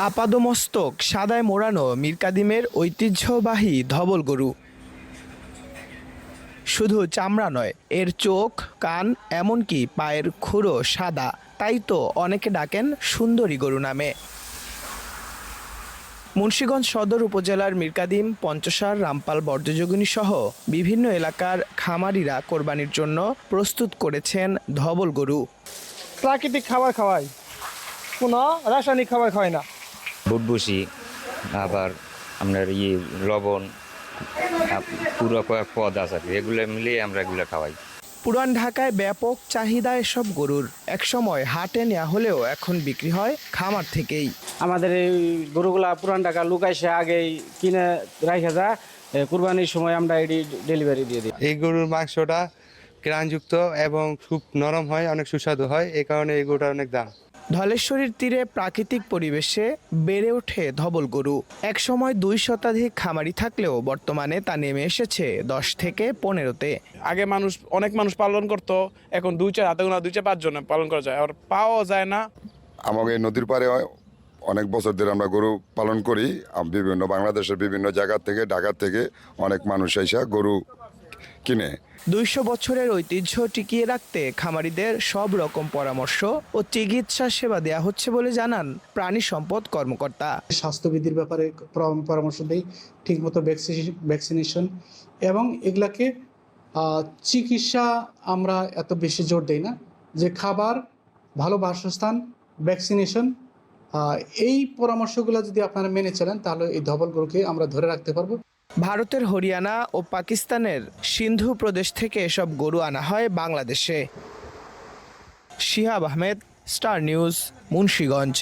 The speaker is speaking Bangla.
আপাদমস্তক সাদায় মোড়ানো মীর কাদিমের ঐতিহ্যবাহী ধবল গরু। শুধু চামড়া নয়, এর চোখ, কান, এমনকি পায়ের খুরও সাদা। তাই তো অনেকে ডাকেন সুন্দরী গরু নামে। মুন্সিগঞ্জ সদর উপজেলার মীরকাদিম, পঞ্চসার, রামপাল, বর্জ্যযোগিনী সহ বিভিন্ন এলাকার খামারিরা কোরবানির জন্য প্রস্তুত করেছেন ধবল গরু। প্রাকৃতিক খাবার খাওয়াই, কোনো রাসায়নিক খাবার খাওয়াই না। বুটবুসি, আবার আপনার লবণ, পুরো কয়েক পদ আছে, এগুলো মিলিয়ে আমরা এগুলো খাওয়াই। পুরান ঢাকায় ব্যাপক চাহিদা এসব গরুর। একসময় হাটে নেওয়া হলেও এখন বিক্রি হয় খামার থেকেই। আমাদের এই গরুগুলা পুরান ঢাকা লুকাইছে আগেই কিনে রাখা যায়, কুরবানির সময় আমরা এটি ডেলিভারি দিয়ে দিই। এই গরুর মাংসটা গ্রানযুক্ত এবং খুব নরম হয়, অনেক সুস্বাদু হয়, এই কারণে এই গরুটার অনেক দাম। ধলেশ্বরীর তীরে প্রাকৃতিক পরিবেশে বেড়ে ওঠে ধবল গরু। একসময় 2 শতাধিক খামারি থাকলেও বর্তমানে তা নেমে এসেছে 10 থেকে 15-তে। আগে অনেক মানুষ পালন করতো, এখন 2-4 হাতে গোনা 2-5 জন পালন করা যায়, আর পাওয়া যায় না। আমাকে নদীর পাড়ে অনেক বছর ধরে আমরা গরু পালন করি। বিভিন্ন বাংলাদেশের বিভিন্ন জায়গা থেকে, ঢাকা থেকে অনেক মানুষ এসে গরু কিনে। 200 বছরের ঐতিহ্য টিকিয়ে রাখতে খামারিদের সব রকম পরামর্শ ও চিকিৎসা সেবা দেয়া হচ্ছে বলে জানান প্রাণী সম্পদ কর্মকর্তা। স্বাস্থ্যবিধির ব্যাপারে পরামর্শ দেই, ঠিকমতো ভ্যাকসিনেশন এবং এগুলাকে চিকিৎসা আমরা এত বেশি জোর দেই না। যে খাবার, ভালো বাসস্থান, ভ্যাকসিনেশন, এই পরামর্শগুলো যদি আপনারা মেনে চলেন তাহলে এই ধবল গরুকে আমরা ধরে রাখতে পারবো। ভারতের হরিয়ানা ও পাকিস্তানের সিন্ধু প্রদেশ থেকে এসব গরু আনা হয় বাংলাদেশে। Shihab Ahmed, star news, Munshiganj.